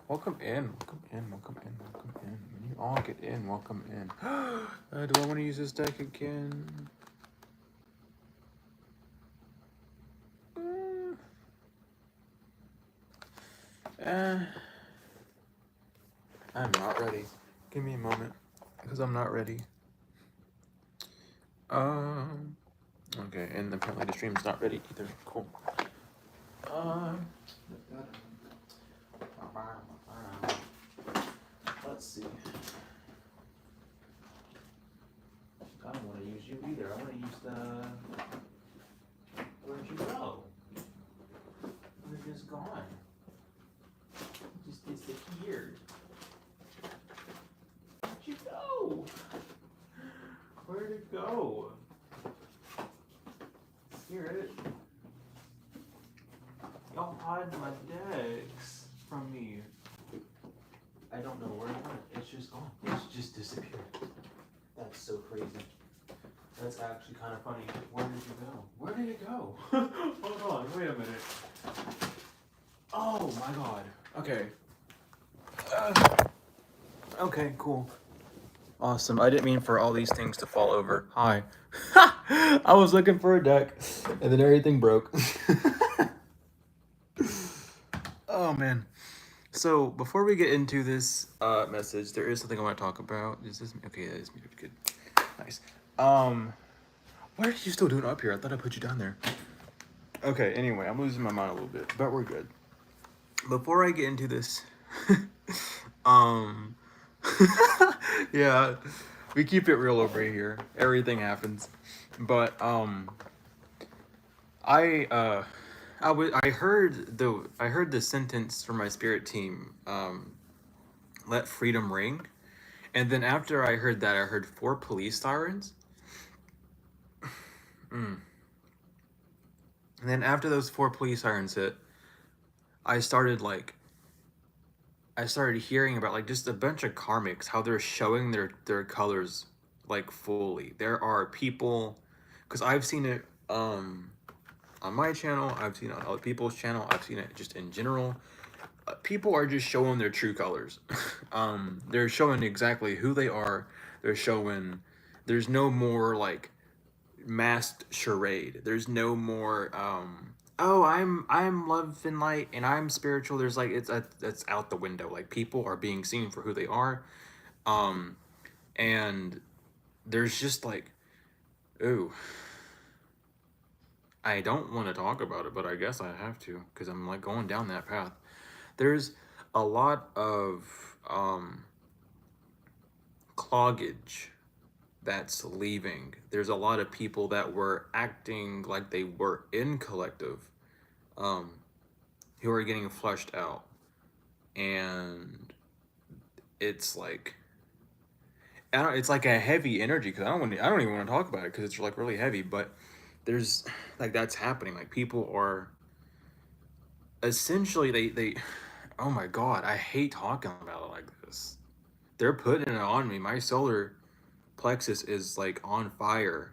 Welcome in, welcome in, welcome in, welcome in. When you all get in, welcome in. Do I want to use this deck again? I'm not ready. Give me a moment, because I'm not ready. Okay, and apparently the stream's not ready either. Cool. Let's see. I don't want to use you either. I want to use the... Where'd you go? You're just gone. You just disappeared. Where'd you go? Where'd it go? Spirit. Y'all hide my decks from me. I don't know where it went. It's just gone. It's just disappeared. That's so crazy. That's actually kind of funny. Where did you go? Where did it go? Hold on, wait a minute. Oh my god. Okay. Okay, cool. Awesome. I didn't mean for all these things to fall over. Hi. I was looking for a deck, and then everything broke. Oh man. So before we get into this message, there is something I want to talk about. Is this okay? That is muted. Good. Nice. What are you still doing up here? I thought I put you down there. Okay. Anyway, I'm losing my mind a little bit, but we're good. Before I get into this, yeah, we keep it real over here. Everything happens, but I heard the sentence from my spirit team, let freedom ring. And then after I heard that, I heard 4 police sirens. And then after those 4 police sirens hit, I started hearing about like just a bunch of karmics, how they're showing their colors like fully. There are people, because I've seen it on my channel, I've seen it on other people's channel, I've seen it just in general. People are just showing their true colors. They're showing exactly who they are. They're showing there's no more like masked charade. There's no more oh, I'm love and light and I'm spiritual. There's like it's out the window. Like people are being seen for who they are. And there's just like, ooh, I don't want to talk about it, but I guess I have to because I'm like going down that path. There's a lot of cloggage that's leaving. There's a lot of people that were acting like they were in collective, who are getting flushed out, and it's like, it's like a heavy energy because I don't even want to talk about it because it's like really heavy. But there's like that's happening. Like people are essentially they oh my god, I hate talking about it like this. They're putting it on me. My solar plexus is like on fire.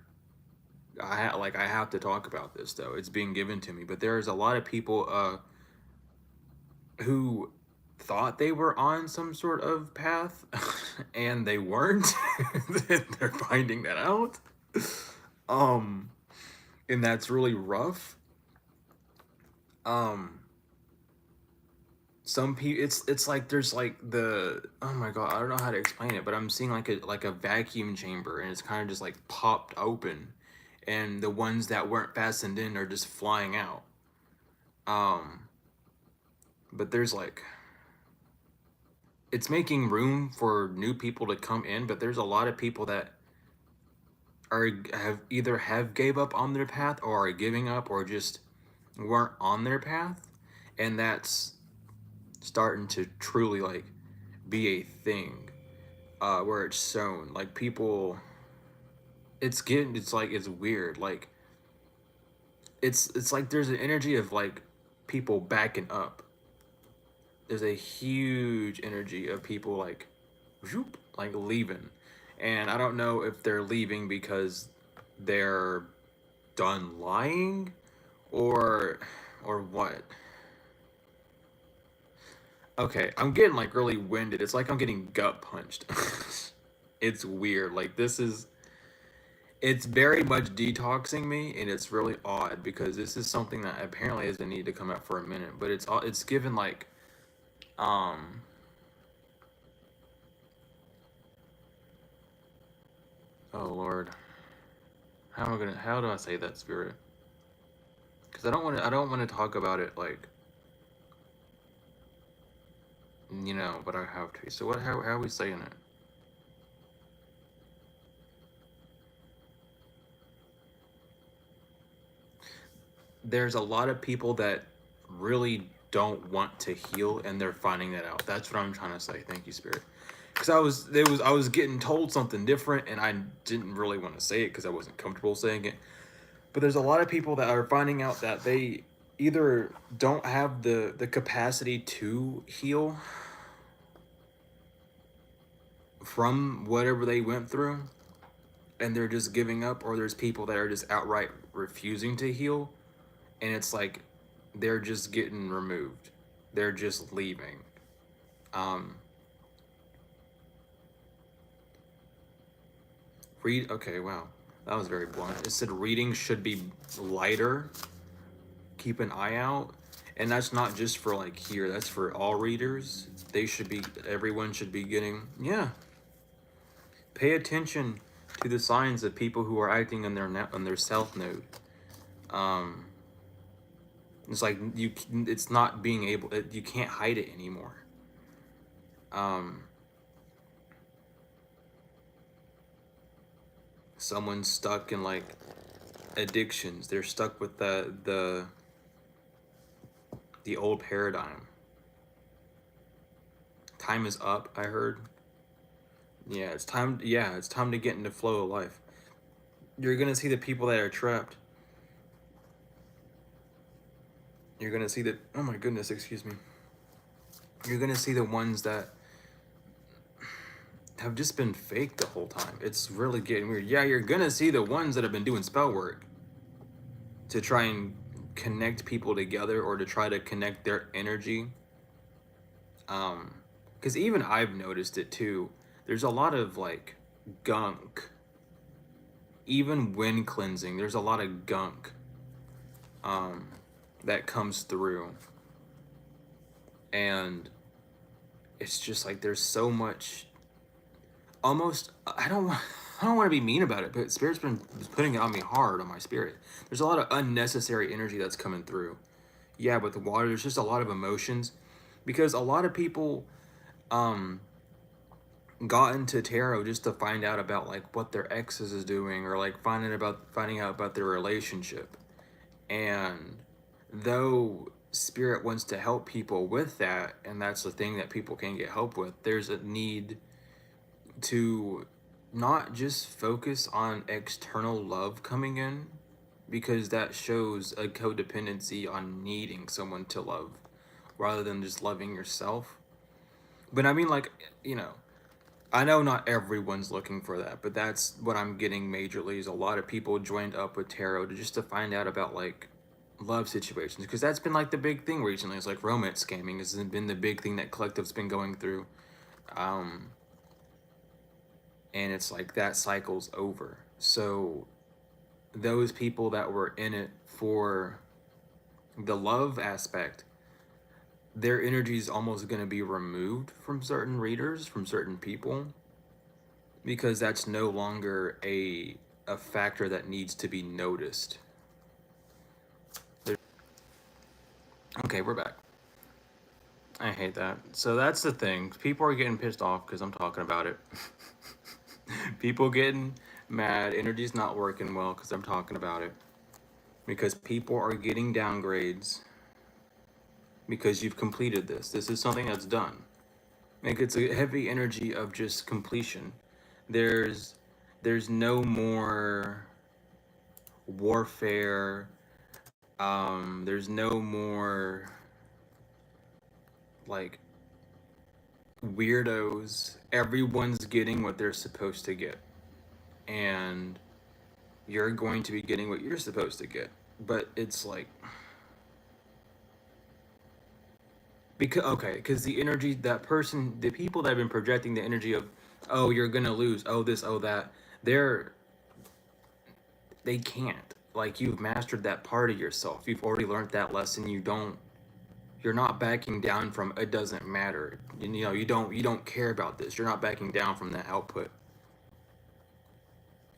I have to talk about this though. It's being given to me, but there's a lot of people who thought they were on some sort of path and they weren't. They're finding that out. And that's really rough. Some people, it's like there's like the, oh my god, I don't know how to explain it, but I'm seeing like a vacuum chamber and it's kind of just like popped open and the ones that weren't fastened in are just flying out. But there's like, it's making room for new people to come in, but there's a lot of people that have gave up on their path or are giving up or just weren't on their path, and that's starting to truly like be a thing, where it's shown like people, it's like it's weird, like it's like there's an energy of like people backing up. There's a huge energy of people like whoop, like leaving, and I don't know if they're leaving because they're done lying or what. Okay, I'm getting like really winded. It's like I'm getting gut punched. It's weird. Like this is it's very much detoxing me, and it's really odd because this is something that apparently has been needed to come out for a minute, but it's given like um oh Lord. How do I say that, spirit? Cuz I don't want to talk about it like, but I have to. So how are we saying it? There's a lot of people that really don't want to heal, and they're finding that out. That's what I'm trying to say. Thank you, spirit. Because I was getting told something different, and I didn't really want to say it because I wasn't comfortable saying it. But there's a lot of people that are finding out that they either don't have the capacity to heal from whatever they went through, and they're just giving up, or there's people that are just outright refusing to heal, and it's like they're just getting removed, they're just leaving. um Read, okay, wow, that was very blunt. It said reading should be lighter, keep an eye out. And that's not just for like here, that's for all readers. They should be, everyone should be getting, yeah, pay attention to the signs of people who are acting on their self node. um it's like it's not being able, you can't hide it anymore. um Someone's stuck in like addictions, they're stuck with the old paradigm. Time is up, I heard. Yeah, it's time. Yeah, it's time to get into flow of life. You're gonna see the people that are trapped. You're gonna see the, oh my goodness, excuse me. You're gonna see the ones that have just been fake the whole time. It's really getting weird. Yeah, you're gonna see the ones that have been doing spell work to try and connect people together, or to try to connect their energy. Because even I've noticed it too. There's a lot of like gunk. Even when cleansing, there's a lot of gunk um, that comes through, and it's just like there's so much. Almost, I don't want to be mean about it, but spirit's been putting it on me hard on my spirit. There's a lot of unnecessary energy that's coming through. Yeah, with the water, there's just a lot of emotions, because a lot of people um got into tarot just to find out about like what their exes is doing, or like finding out about their relationship. And though spirit wants to help people with that, and that's the thing that people can get help with, there's a need to not just focus on external love coming in, because that shows a codependency on needing someone to love rather than just loving yourself. But I mean, like, you know, I know not everyone's looking for that, but that's what I'm getting majorly, is a lot of people joined up with tarot to just to find out about like love situations, because that's been like the big thing recently. It's like romance scamming has been the big thing that collective's been going through. um and it's like that cycle's over. So those people that were in it for the love aspect, their energy is almost going to be removed from certain readers, from certain people, because that's no longer a factor that needs to be noticed. Okay, we're back. I hate that. So that's the thing. People are getting pissed off because I'm talking about it. People getting mad. Energy's not working well because I'm talking about it. Because people are getting downgrades because you've completed this. This is something that's done. Like, it's a heavy energy of just completion. There's there's no more warfare. There's no more like weirdos. Everyone's getting what they're supposed to get. And you're going to be getting what you're supposed to get. But it's like Because the energy, that person, the people that have been projecting the energy of, oh, you're gonna lose, oh this, oh that, they're they can't. Like, you've mastered that part of yourself. You've already learned that lesson. You're not backing down from it doesn't matter. You know, you don't care about this. You're not backing down from that output.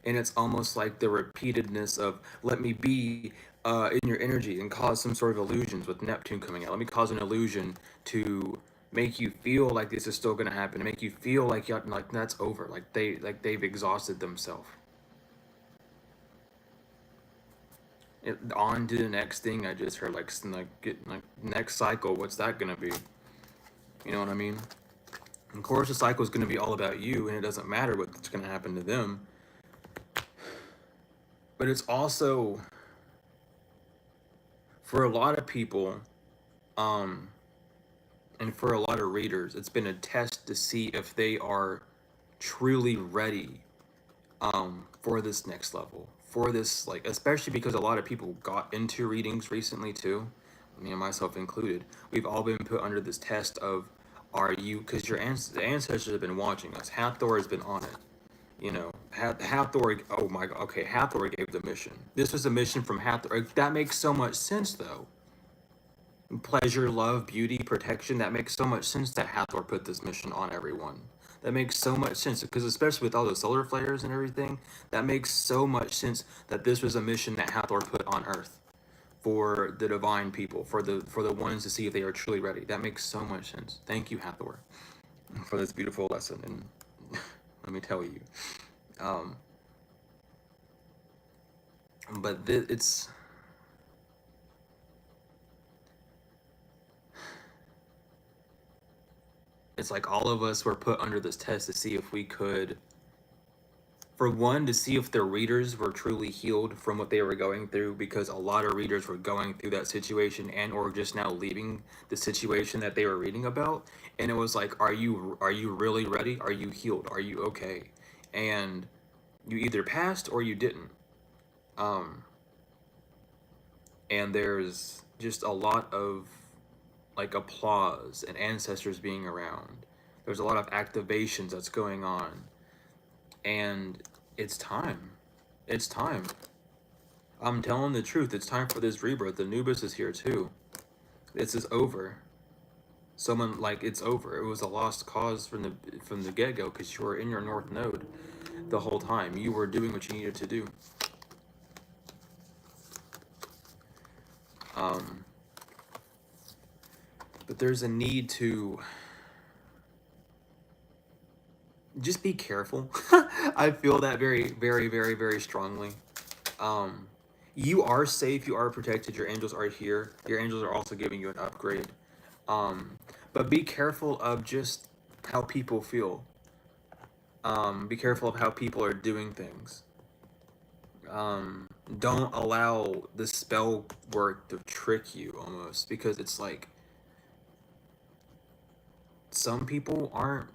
And it's almost like the repeatedness of let me be in your energy and cause some sort of illusions with Neptune coming out. Let me cause an illusion to make you feel like this is still going to happen, to make you feel like like that's over, they've exhausted themselves. On to the next thing. I just heard like next cycle. What's that gonna be? You know what I mean? Of course, the cycle is gonna be all about you, and it doesn't matter what's gonna happen to them. But it's also for a lot of people, um, and for a lot of readers, it's been a test to see if they are truly ready for this next level, for this, like, especially because a lot of people got into readings recently too, me and myself included. We've all been put under this test of, are you, because the ancestors have been watching us. Hathor has been on it. You know, Hathor, oh my god, okay, Hathor gave the mission. This was a mission from Hathor. That makes so much sense though. Pleasure, love, beauty, protection. That makes so much sense that Hathor put this mission on everyone. That makes so much sense because, especially with all the solar flares and everything, that makes so much sense that this was a mission that Hathor put on Earth for the divine people, for the ones to see if they are truly ready. That makes so much sense. Thank you, Hathor, for this beautiful lesson. And let me tell you, um, but it's like all of us were put under this test to see if we could, for one, to see if their readers were truly healed from what they were going through, because a lot of readers were going through that situation and or just now leaving the situation that they were reading about. And it was like, are you really ready? Are you healed? Are you okay? And you either passed or you didn't. um and there's just a lot of like applause and ancestors being around. There's a lot of activations that's going on, and it's time. It's time. I'm telling the truth. It's time for this rebirth. Anubis is here too. This is over. Someone, like, it's over. It was a lost cause from the get go because you were in your north node the whole time. You were doing what you needed to do. Um, but there's a need to just be careful. I feel that very, very, very, very strongly. Um, you are safe. You are protected. Your angels are here. Your angels are also giving you an upgrade. But be careful of just how people feel. Be careful of how people are doing things. Don't allow the spell work to trick you almost, because it's like some people aren't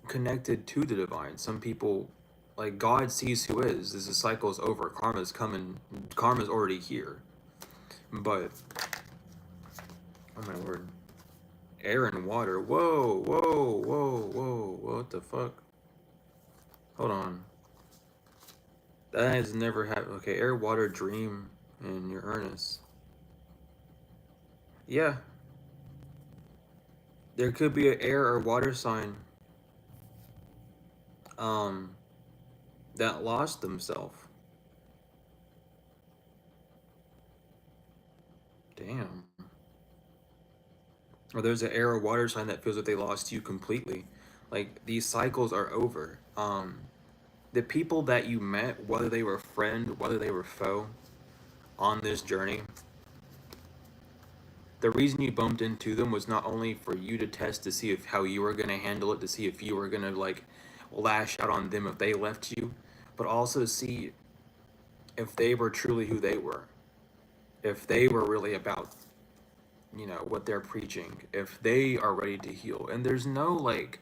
connected to the divine. Some people, like, God sees who is. This cycle is over. Karma's coming. Karma's already here. But oh my word, air and water. Whoa, whoa, whoa, whoa. What the fuck? Hold on. That has never happened. Okay, air, water, dream, and Uranus. Yeah, there could be an air or water sign um that lost themselves. Damn. Or there's an air or water sign that feels like they lost you completely. Like, these cycles are over. The people that you met, whether they were friend, whether they were foe, on this journey, the reason you bumped into them was not only for you to test to see if how you were gonna handle it, to see if you were gonna, like, lash out on them if they left you, but also see if they were truly who they were, if they were really about, you know, what they're preaching, if they are ready to heal. And there's no, like,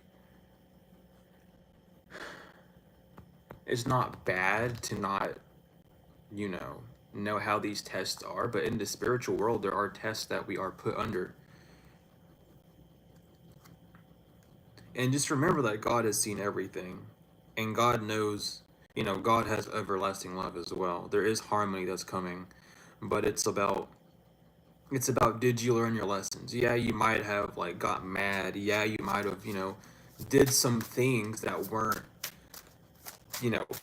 it's not bad to not, you know how these tests are, but in the spiritual world there are tests that we are put under. And just remember that God has seen everything, and God knows, God has everlasting love as well. There is harmony that's coming, but it's about did you learn your lessons? Yeah, you might have like got mad. Yeah, you might have, did some things that weren't,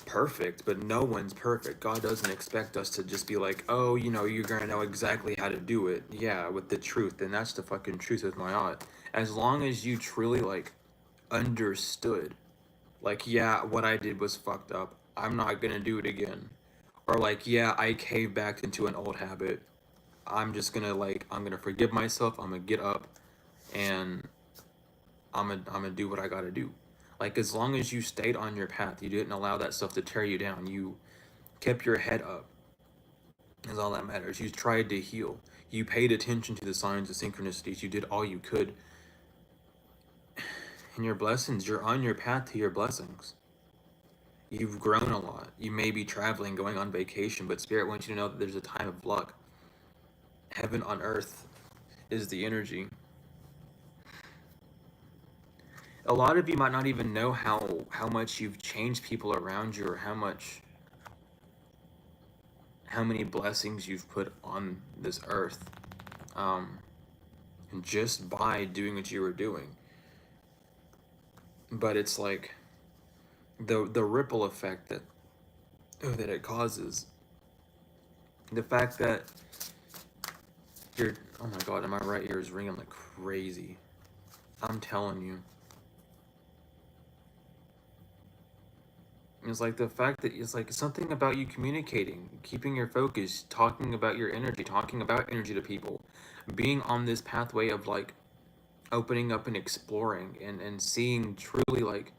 perfect, but no one's perfect. God doesn't expect us to just be like, oh, you're gonna know exactly how to do it. Yeah, with the truth, and that's the fucking truth with my art. As long as you truly like understood, like, yeah, what I did was fucked up. I'm not gonna do it again. Or like, yeah, I caved back into an old habit. I'm gonna forgive myself. I'm gonna get up, and I'm gonna do what I gotta do. Like, as long as you stayed on your path, you didn't allow that stuff to tear you down. You kept your head up. Is all that matters. You tried to heal. You paid attention to the signs, the synchronicities. You did all you could. And your blessings, you're on your path to your blessings. You've grown a lot. You may be traveling, going on vacation, but Spirit wants you to know that there's a time of luck. Heaven on earth is the energy. A lot of you might not even know how much you've changed people around you, or how many blessings you've put on this earth, and just by doing what you were doing. But it's like the ripple effect that it causes. The fact that oh my god, and my right ear is ringing like crazy. I'm telling you. It's like the fact that it's like something about you communicating, keeping your focus, talking about your energy, talking about energy to people, being on this pathway of like opening up and exploring and seeing truly like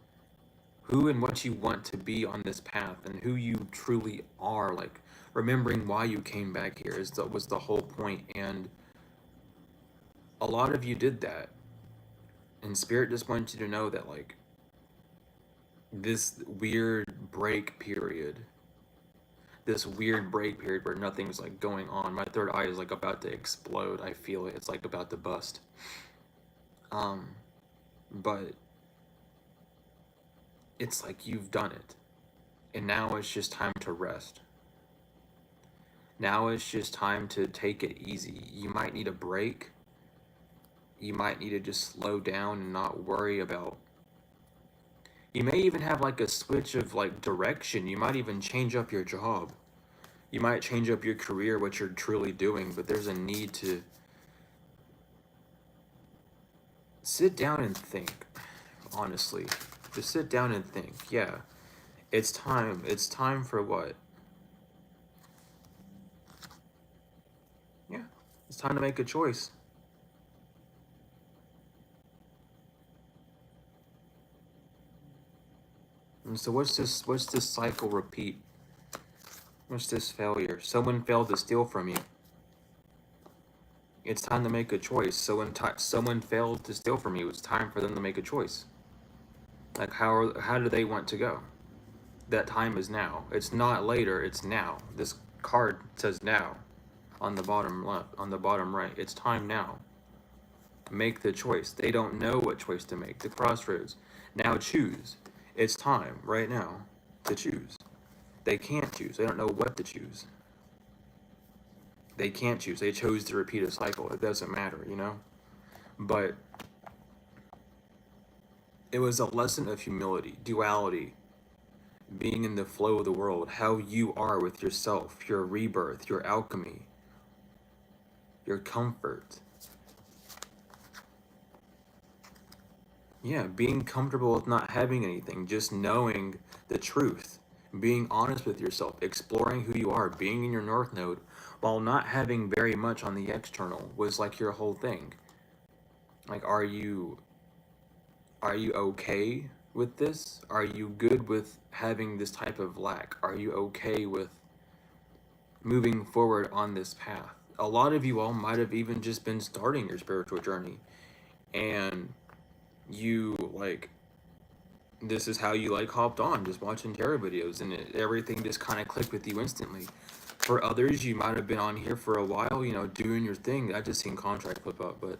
who and what you want to be on this path and who you truly are, like remembering why you came back here was the whole point. And a lot of you did that, and Spirit just wants you to know that like this weird break period where nothing's like going on. My third eye is like about to explode. I feel it. It's like about to bust. But it's like you've done it. And now it's just time to rest. Now it's just time to take it easy. You might need a break. You might need to just slow down and not worry about. You may even have like a switch of like direction. You might even change up your job. You might change up your career, what you're truly doing, but there's a need to sit down and think, honestly. Just sit down and think. Yeah, it's time. It's time for what? Yeah, it's time to make a choice. And so what's this cycle repeat? What's this failure? Someone failed to steal from you. It's time to make a choice. So when someone failed to steal from you, it's time for them to make a choice. Like how do they want to go? That time is now. It's not later, it's now. This card says now on the bottom left, on the bottom right. It's time now. Make the choice. They don't know what choice to make. The crossroads. Now choose. It's time right now to choose. They can't choose. They don't know what to choose. They can't choose. They chose to repeat a cycle. It doesn't matter, But it was a lesson of humility, duality, being in the flow of the world, how you are with yourself, your rebirth, your alchemy, your comfort. Yeah, being comfortable with not having anything, just knowing the truth, being honest with yourself, exploring who you are, being in your North Node, while not having very much on the external was like your whole thing. Like, are you okay with this? Are you good with having this type of lack? Are you okay with moving forward on this path? A lot of you all might have even just been starting your spiritual journey, and you like this is how you like hopped on just watching tarot videos, and everything just kind of clicked with you instantly. For others, you might have been on here for a while, doing your thing. I just seen contract flip up, but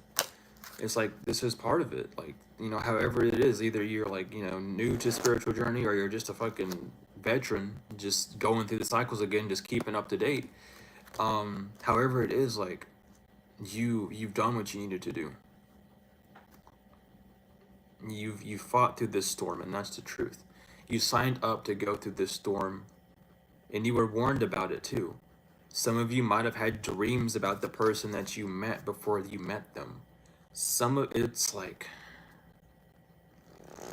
It's like, this is part of it. Like, you know, however it is, either you're like, you know, new to spiritual journey, or you're just a fucking veteran, just going through the cycles again, just keeping up to date. However it is, like, you've done what you needed to do. You've fought through this storm, and that's the truth. You signed up to go through this storm, and you were warned about it too. Some of you might have had dreams about the person that you met before you met them. Some of it's like,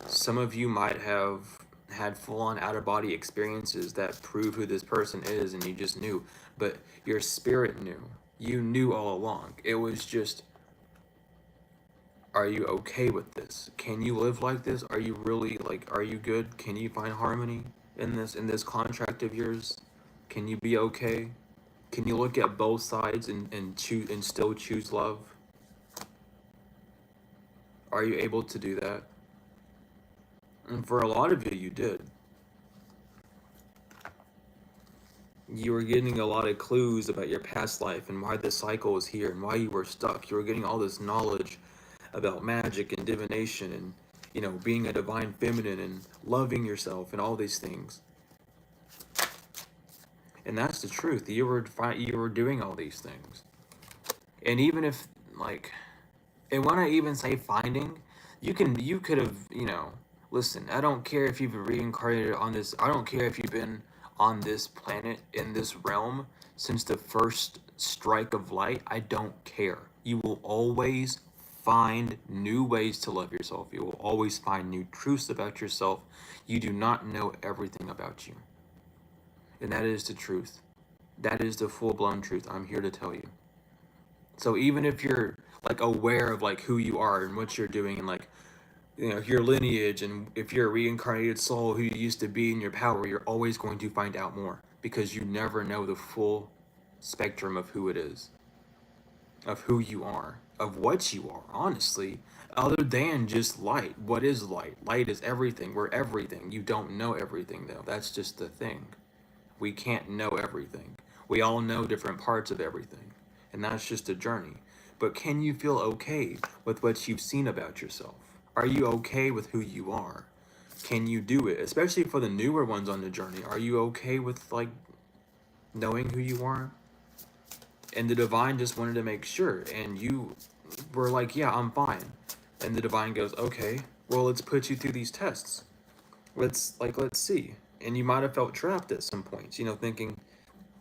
some of you might have had full-on out-of-body experiences that prove who this person is, and you just knew. But your spirit knew. You knew all along. It was just, are you okay with this? Can you live like this? Are you really, like, are you good? Can you find harmony in this contract of yours? Can you be okay? Can you look at both sides and choose, and still choose love? Are you able to do that? And for a lot of you, you did. You were getting a lot of clues about your past life and why this cycle was here and why you were stuck. You were getting all this knowledge about magic and divination and, you know, being a divine feminine and loving yourself and all these things. And that's the truth. You were doing all these things. And even if, like, and when I even say finding, you could have, you know, listen, I don't care if you've reincarnated on this, I don't care if you've been on this planet, in this realm, since the first strike of light, I don't care. You will always find new ways to love yourself. You will always find new truths about yourself. You do not know everything about you. And that is the truth. That is the full-blown truth I'm here to tell you. So even if you're like aware of like who you are and what you're doing and like, you know, your lineage, and if you're a reincarnated soul who you used to be in your power, you're always going to find out more, because you never know the full spectrum of who it is, of who you are, of what you are, honestly, other than just light. What is light? Light is everything. We're everything. You don't know everything, though. That's just the thing. We can't know everything. We all know different parts of everything, and that's just a journey. But can you feel okay with what you've seen about yourself? Are you okay with who you are? Can you do it? Especially for the newer ones on the journey. Are you okay with, like, knowing who you are? And the divine just wanted to make sure, and you were like, yeah, I'm fine. And the divine goes, okay, well, let's put you through these tests. Let's see. And you might have felt trapped at some points, you know, thinking,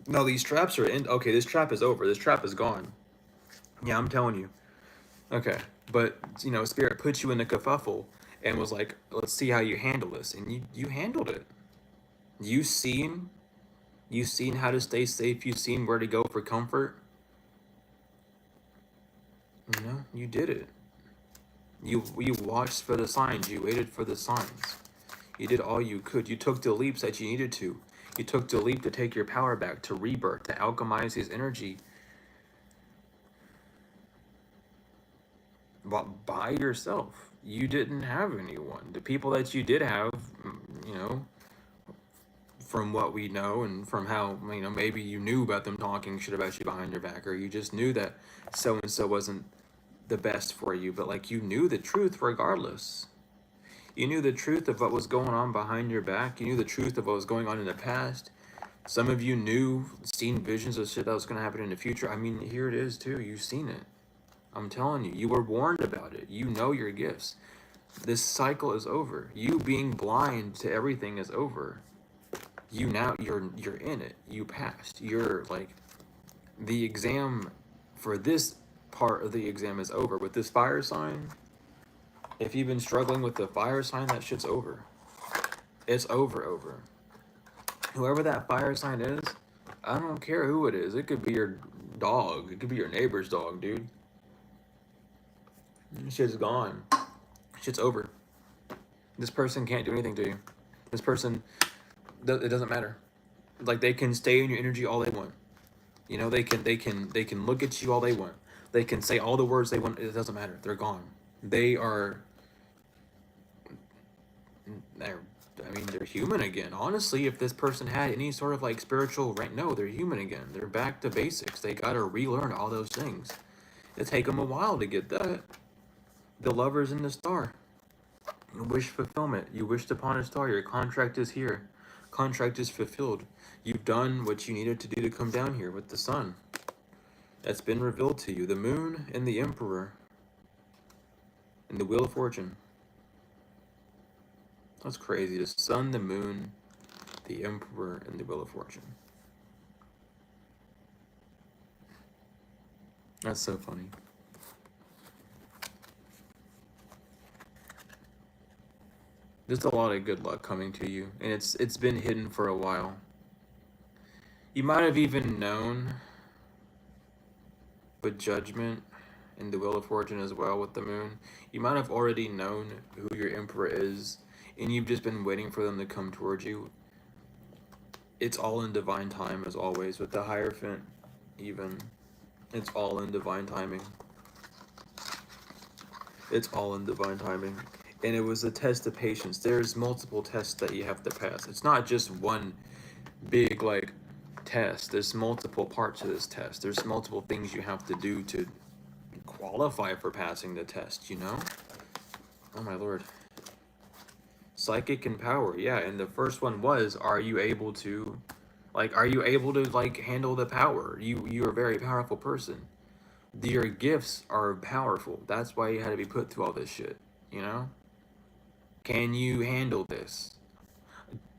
no, these traps are in. Okay, this trap is over. This trap is gone. Yeah, I'm telling you. Okay, but, you know, Spirit put you in a kerfuffle and was like, let's see how you handle this. And you handled it. You seen how to stay safe. You seen where to go for comfort. You know, you did it. You watched for the signs. You waited for the signs. You did all you could. You took the leaps that you needed to. You took the leap to take your power back, to rebirth, to alchemize his energy. But by yourself. You didn't have anyone. The people that you did have, you know, from what we know and from how, you know, maybe you knew about them talking shit about you behind your back, or you just knew that so-and-so wasn't the best for you, but like, you knew the truth regardless. You knew the truth of what was going on behind your back. You knew the truth of what was going on in the past. Some of you seen visions of shit that was going to happen in the future. I mean, here it is too. You've seen it. I'm telling you, you were warned about it. You know your gifts. This cycle is over. You being blind to everything is over. You now, you're in it. You passed. You're like, the exam for this part of the exam is over. With this fire sign, if you've been struggling with the fire sign, that shit's over. It's over. Whoever that fire sign is, I don't care who it is. It could be your dog. It could be your neighbor's dog, dude. Shit's gone. Shit's over. This person can't do anything to you. This person, it doesn't matter. Like, they can stay in your energy all they want. You know, they can look at you all they want. They can say all the words they want. It doesn't matter. They're gone. They're human again. Honestly, if this person had any sort of like spiritual rank, no, they're human again. They're back to basics. They gotta relearn all those things. It take them a while to get that. The Lover's in the star. Wish fulfillment. You wished upon a star. Your contract is here. Contract is fulfilled. You've done what you needed to do to come down here with the sun. That's been revealed to you. The moon and the emperor. And the wheel of fortune. That's crazy. The sun, the moon, the emperor, and the wheel of fortune. That's so funny. There's a lot of good luck coming to you, and it's been hidden for a while. You might have even known with judgment and the wheel of fortune as well with the moon. You might have already known who your emperor is, and you've just been waiting for them to come towards you. It's all in divine time, as always, with the Hierophant even. It's all in divine timing. It's all in divine timing. And it was a test of patience. There's multiple tests that you have to pass. It's not just one big, like, test. There's multiple parts to this test. There's multiple things you have to do to qualify for passing the test, you know? Oh my lord. Psychic and power, yeah. And the first one was, are you able to handle the power? You're a very powerful person. Your gifts are powerful. That's why you had to be put through all this shit, you know? Can you handle this?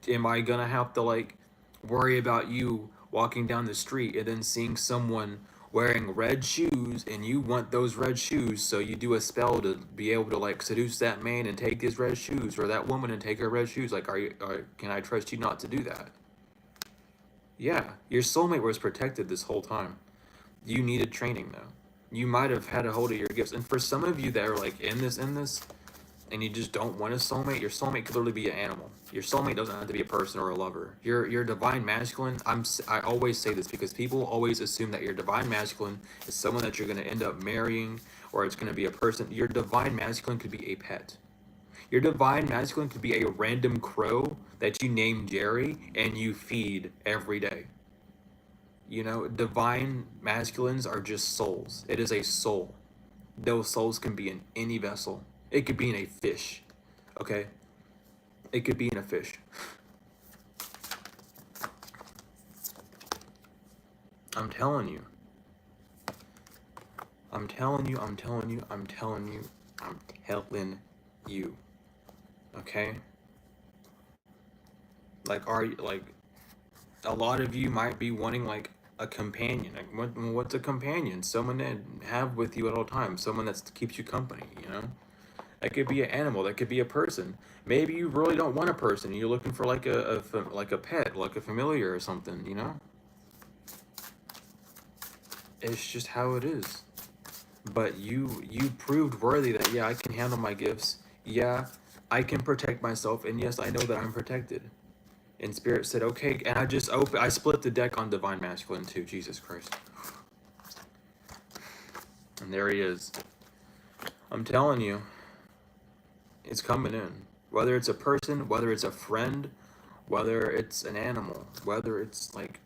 Am I gonna have to, like, worry about you walking down the street and then seeing someone wearing red shoes and you want those red shoes, so you do a spell to be able to, like, seduce that man and take his red shoes, or that woman and take her red shoes? Like, can I trust you not to do that? Yeah, your soulmate was protected this whole time. You needed training, though. You might have had a hold of your gifts. And for some of you that are, like, in this, and you just don't want a soulmate, your soulmate could literally be an animal. Your soulmate doesn't have to be a person or a lover. Your divine masculine, I always say this because people always assume that your divine masculine is someone that you're going to end up marrying, or it's going to be a person. Your divine masculine could be a pet. Your divine masculine could be a random crow that you name Jerry and you feed every day. You know, divine masculines are just souls. It is a soul. Those souls can be in any vessel. It could be in a fish, okay? It could be in a fish. I'm telling you. I'm telling you, I'm telling you, I'm telling you, I'm telling you. Okay? Like, a lot of you might be wanting, like, a companion. Like, what's a companion? Someone to have with you at all times. Someone that keeps you company, you know? That could be an animal. That could be a person. Maybe you really don't want a person. You're looking for, like, a pet, like a familiar or something, you know? It's just how it is. But you proved worthy that, yeah, I can handle my gifts. Yeah, I can protect myself. And yes, I know that I'm protected. And Spirit said, okay. And I split the deck on Divine Masculine too. Jesus Christ. And there he is. I'm telling you, it's coming in. Whether it's a person, whether it's a friend, whether it's an animal, whether it's, like,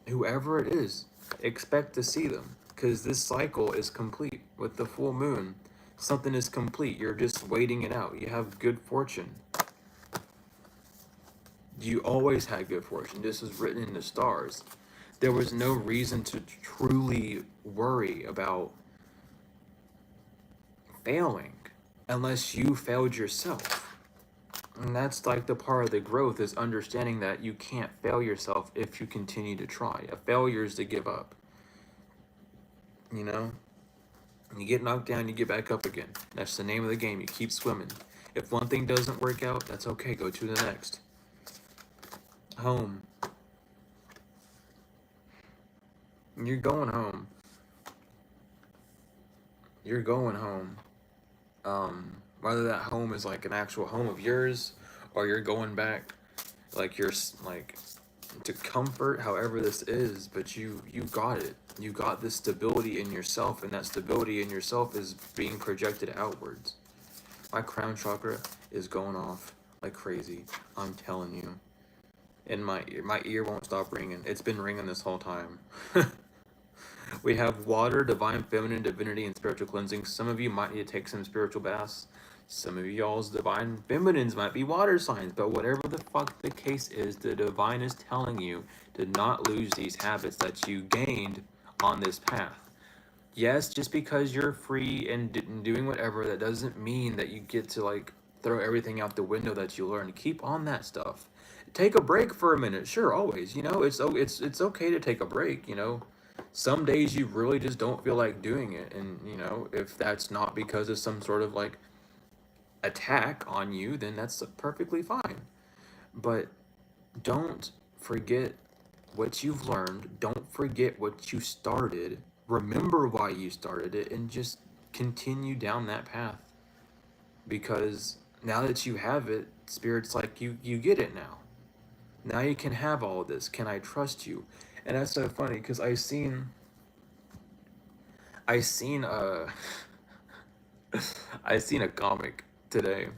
whoever it is, expect to see them. Because this cycle is complete with the full moon. Something is complete. You're just waiting it out. You have good fortune. You always had good fortune. This is written in the stars. There was no reason to truly worry about failing unless you failed yourself. And that's, like, the part of the growth, is understanding that you can't fail yourself if you continue to try. A failure is to give up. You know? You get knocked down, you get back up again. That's the name of the game. You keep swimming. If one thing doesn't work out, that's okay. Go to the next. Home. You're going home. You're going home. Whether that home is, like, an actual home of yours, or you're going back, like, you're, like, to comfort, however this is, but you got it. You got this stability in yourself, and that stability in yourself is being projected outwards. My crown chakra is going off like crazy. I'm telling you. And my ear won't stop ringing. It's been ringing this whole time. We have water, divine feminine, divinity, and spiritual cleansing. Some of you might need to take some spiritual baths. Some of y'all's divine feminines might be water signs, but whatever the fuck the case is, the divine is telling you to not lose these habits that you gained on this path. Yes, just because you're free and doing whatever, that doesn't mean that you get to like throw everything out the window that you learned. Keep on that stuff. Take a break for a minute, sure, always. You know, it's okay to take a break. You know, some days you really just don't feel like doing it, and you know, if that's not because of some sort of like attack on you, then that's perfectly fine. But don't forget what you've learned. Don't forget what you started. Remember why you started it and just continue down that path. Because now that you have it, Spirit's like, you get it now. Now you can have all of this. Can I trust you? And that's so funny because I seen I seen a comic today.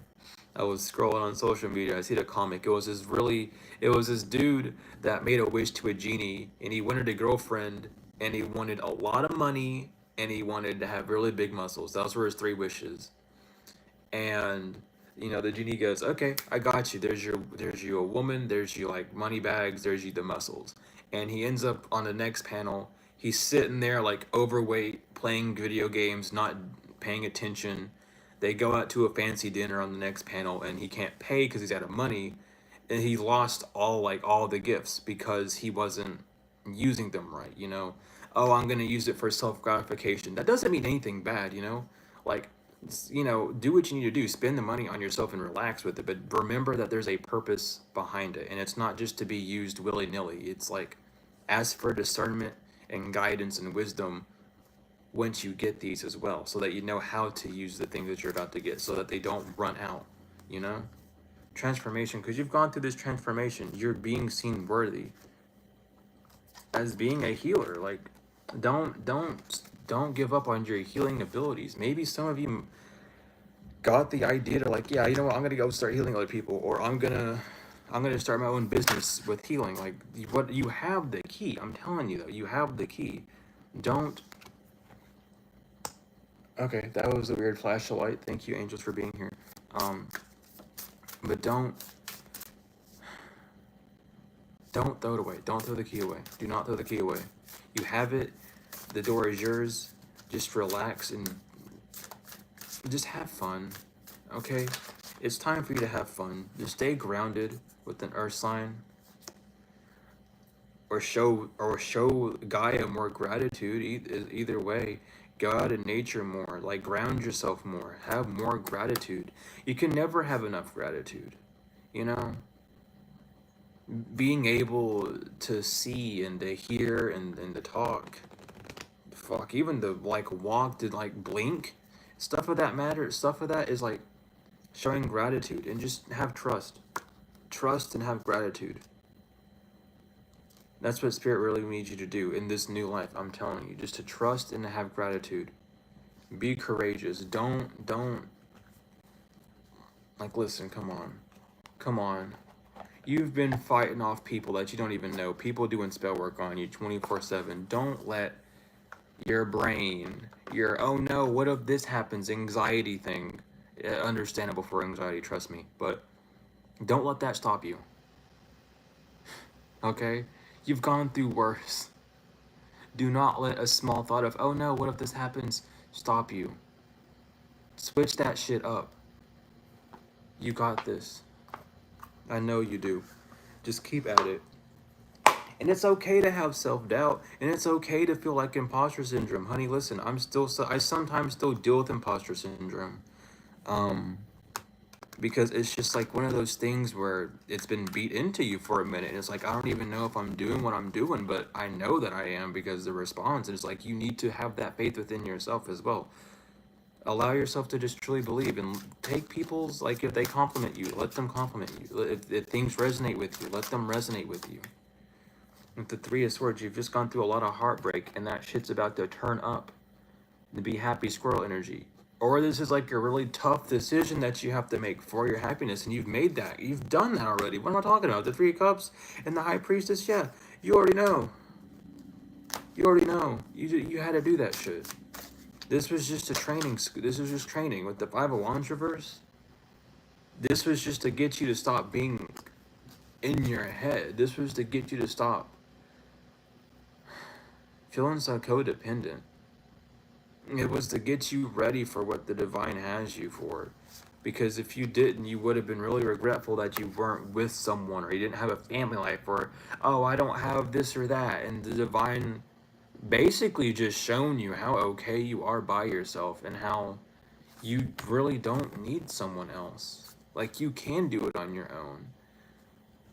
I was scrolling on social media. I see the comic. It was this dude that made a wish to a genie, and he wanted a girlfriend, and he wanted a lot of money, and he wanted to have really big muscles. Those were his three wishes. And you know, the genie goes, "Okay, I got you. There's you a woman. There's you like money bags. There's you the muscles." And he ends up on the next panel. He's sitting there like overweight, playing video games, not paying attention. They go out to a fancy dinner on the next panel, and he can't pay because he's out of money, and he lost all the gifts because he wasn't using them right. You know, oh, I'm gonna use it for self gratification. That doesn't mean anything bad. You know, like you know, do what you need to do. Spend the money on yourself and relax with it. But remember that there's a purpose behind it, and it's not just to be used willy nilly. It's like ask for discernment and guidance and wisdom once you get these as well, so that you know how to use the things that you're about to get, so that they don't run out. You know, transformation, because you've gone through this transformation. You're being seen worthy as being a healer. Like, don't give up on your healing abilities. Maybe some of you got the idea to like, yeah, you know what, I'm gonna go start healing other people, or I'm gonna start my own business with healing. Like, what, you have the key. I'm telling you though, you have the key. Don't. Okay, that was a weird flash of light. Thank you, angels, for being here. But don't throw it away. Don't throw the key away. Do not throw the key away. You have it. The door is yours. Just relax and just have fun. Okay? It's time for you to have fun. Just stay grounded with an earth sign. Or show Gaia more gratitude. Either way. Go out in nature more. Like, ground yourself more. Have more gratitude. You can never have enough gratitude. You know? Being able to see and to hear and to talk, fuck, even to like walk, to like blink, stuff of that matter, stuff of that is like showing gratitude. And just have trust and have gratitude. That's what Spirit really needs you to do in this new life. I'm telling you, just to trust and to have gratitude. Be courageous. Don't like, listen, come on. You've been fighting off people that you don't even know. People doing spell work on you 24/7. Don't let your brain, your oh no, what if this happens, anxiety thing. Understandable for anxiety, trust me. But don't let that stop you. Okay? You've gone through worse. Do not let a small thought of, oh no, what if this happens, stop you. Switch that shit up. You got this. I know you do. Just keep at it. And it's okay to have self-doubt, and it's okay to feel like imposter syndrome. Honey, listen, I sometimes still deal with imposter syndrome. Because it's just like one of those things where it's been beat into you for a minute, and it's like, I don't even know if I'm doing what I'm doing, but I know that I am because the response, and it's like, you need to have that faith within yourself as well. Allow yourself to just truly believe, and take people's, like, if they compliment you, let them compliment you. If things resonate with you, let them resonate with you. With the Three of Swords, you've just gone through a lot of heartbreak, and that shit's about to turn up and be happy squirrel energy. Or this is like a really tough decision that you have to make for your happiness, and you've made that. You've done that already. What am I talking about? The Three of Cups and the High Priestess? Yeah, you already know. You already know. You had to do that shit. This was just a training. This was just training with the 5 of Wands reverse. This was just to get you to stop being in your head. This was to get you to stop feeling so codependent. It was to get you ready for what the divine has you for. Because if you didn't, you would have been really regretful that you weren't with someone, or you didn't have a family life, or, oh, I don't have this or that. And the divine basically just shown you how okay you are by yourself, and how you really don't need someone else. Like, you can do it on your own.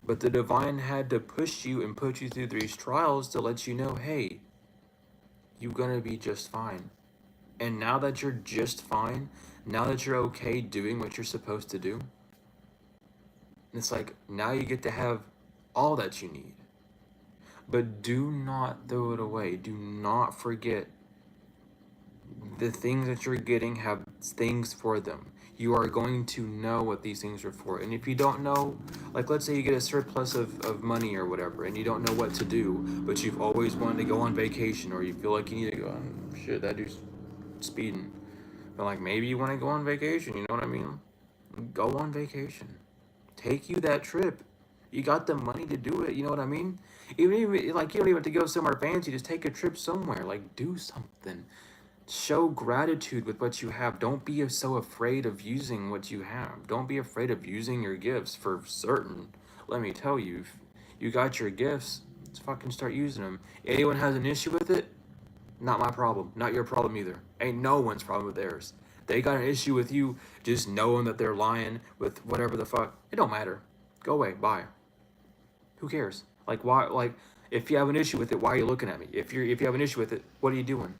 But the divine had to push you and put you through these trials to let you know, hey, you're gonna be just fine. And now that you're just fine, now that you're okay doing what you're supposed to do, it's like, now you get to have all that you need. But do not throw it away. Do not forget the things that you're getting have things for them. You are going to know what these things are for. And if you don't know, like, let's say you get a surplus of money or whatever, and you don't know what to do, but you've always wanted to go on vacation, or you feel like you need to go on, shit, that dude's speeding. But, like, maybe you want to go on vacation, you know what I mean? Go on vacation. Take you that trip. You got the money to do it, you know what I mean? Even like, you don't even have to go somewhere fancy, just take a trip somewhere. Like, do something. Show gratitude with what you have. Don't be so afraid of using what you have. Don't be afraid of using your gifts for certain. Let me tell you, if you got your gifts, let's fucking start using them. Anyone has an issue with it? Not my problem. Not your problem either. Ain't no one's problem with theirs. They got an issue with you just knowing that they're lying with whatever the fuck. It don't matter. Go away. Bye. Who cares? Like, why? Like, if you have an issue with it, why are you looking at me? If you have an issue with it, what are you doing?